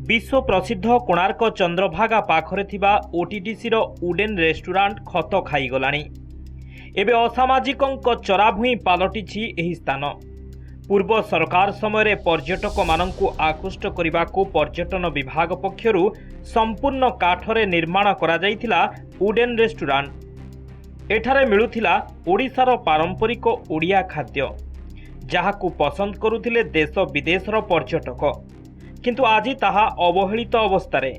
विश्व प्रसिद्ध कोणार्क चंद्रभागा पाखरे थिबा ओटीडीसी उडेन रेस्टोरेंट खत खाईगलाणी। एबे असामाजिकंक चराभूई पालटिछि एही स्थान। पूर्व सरकार समय पर्यटक मानंकु आकृष्ट करने पर्यटन विभाग पक्षरु संपूर्ण काठरे निर्माण करा जायथिला उडेन रेस्टोरेंट। एठारे मिलुथिला ओडिशार पारंपरिक ओडिया खाद्य, जहाकु पसंद करुथिले देश विदेशर पर्यटक। किंतु आज ताहा अवहेलित अवस्थारे।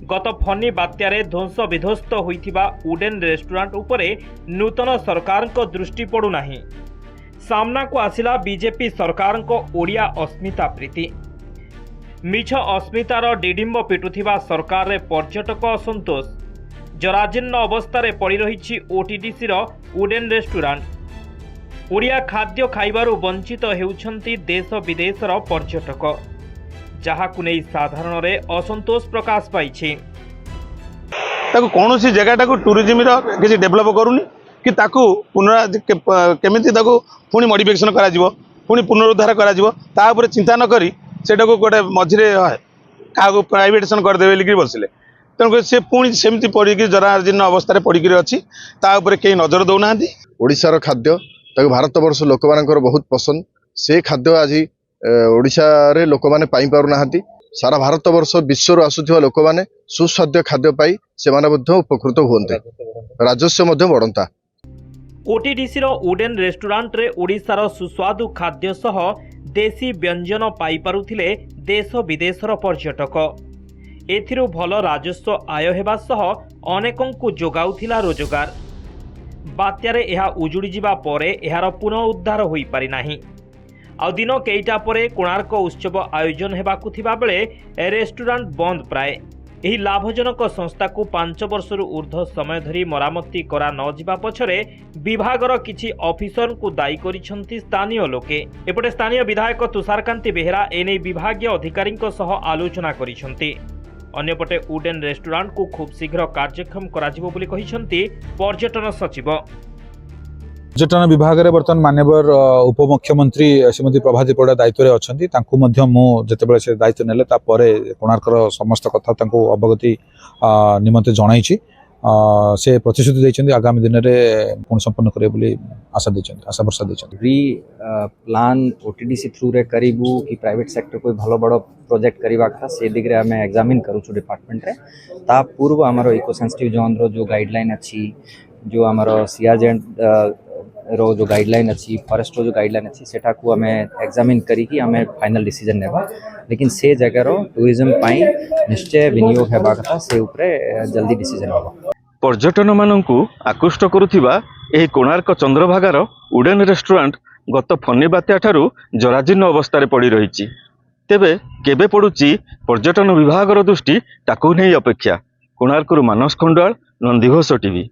गत फनी बात्यारे ध्वंस विध्वस्त होइथिबा उडेन रेस्टोरेंट उपरे नूतन सरकार को दृष्टि पड़ुनाही। सामना को आसिला बीजेपी सरकार को ओडिया अस्मिता प्रीति। मिछ अस्मितार डिडिंब पिटुथिबा सरकार रे पर्यटक असंतोष। जराजीर्ण अवस्थारे पड़ी रहिछि ओटीडीसी उडेन रेस्टोरेंट। ओडिया खाद्य खाइबारु वंचित हेउछंती देश विदेशर पर्यटक, जहाकु नै साधारण रे असंतोष प्रकाश पाइछि। ताकु कोनोसी जगहटा को टूरिज्म रो किछि डेवलप करूनी कि ताकु केमिति ताकु पुनी मॉडिफिकेशन करा जिवो, पुनी पुनरुद्धार करा जिवो, ता ऊपर चिंता न करी सेटा को गोटे मझिरे कागो प्राइवेटेशन कर देबे लिखि बसिले। तनको से पुनी सेमिति पड़ी कि जराजीर्ण अवस्था रे पड़ी कि अछि, ता ऊपर केही नजर दउ नाहंती। ओडिसा रो खाद्य ताकु भारत वर्ष लोक मानकर बहुत पसंद। से खाद्य आज ओडिशा रे लोक माने पाई पारु नाहंती। सारा भारत वर्ष विश्व रो आसुथिबा लोक माने सुस्वाद्य खाद्य पाई से माने मध्ये उपकृत होंते, राजस्व मध्ये बढ़ंता। ओटीडीसी उडेन रेस्टोरेंट रे ओडिशार सुस्वादु खाद्य सह देशी व्यंजन पाई पारुथिले देश विदेशर पर्यटक। एथिरु भल राजस्व आय हेबा सह अनेकंकु जोगाउथिला रोजगार। बात्यारे एहा उजुड़ी जिबा परे एहार पुनः उद्धार होई पारि नाही। आउ दिन केईटा परे कोणार्क उत्सव आयोजन हेबाकु थिबा बेले रेस्टोरेंट बंद प्राय। एही लाभजनक संस्था को 5 वर्षरु ऊर्ध्व समय धरी मरामती करा न जिबा पछरे विभागर किछि ऑफिसर को दायी करिसंती स्थानीय लोके। एपटे स्थानीय विधायक तुषारकांति बेहेरा एने विभागीय अधिकारी सह आलोचना करिसंती। अन्यपटे उडेन रेस्टोरेंट को खूब शीघ्र कार्यक्षम कराजिबो बोली कहिसंती पर्यटन सचिव। पर्यटन विभाग रे बर्तमान माननीय उपमुख्यमंत्री श्रीमती प्रभा त्रिपुरा दायित्व रे अछंती। तांकु मध्य मु जेतेबेले से दायित्व नेले ता परे कोणार्कर समस्त कथा तांकु अवगति निमंते जणाइछि। से प्रतिश्रुति दैछन्ती आगामी दिन रे पूर्ण संपन्न करे बोली आशा दैछन्ती, आशा वर्षा दैछन्ती। री प्लान ओटीडीसी थ्रू रे करिबु कि प्राइवेट सेक्टर कोई भलो बड़ो प्रोजेक्ट करबा था से दिगरे हमें एग्जामिन करूछु डिपार्टमेंट रे। ता पूर्व हमरो इको सेंसिटिव जोन रो जो गाइडलाइन अछि, जो हमरो सियाजेंट रो जो गाइडलाइन अच्छी, फॉरेस्ट रो जो गाइडलाइन अच्छी, सेटा को हमें एग्जामिन करी कि हमें फाइनल डिसीजन नेबा। लेकिन से जगह रो टूरिज्म पाई निश्चय विनियोग हेबा कथा से ऊपर जल्दी डिसीजन होबा। पर्यटन मानंकु आकृष्ट करुथिबा एही कोणार्क चंद्रभागार उडेन रेस्टोरेंट गत फनी बात्या ठारू जराजीर्ण अवस्था रे पड़ी रहिछि। तेबे केबे पडुची पर्यटन विभागर दृष्टि ताकू नै अपेक्षा। कोणार्करु मानस खंडाल, नंदीघोष टीवी।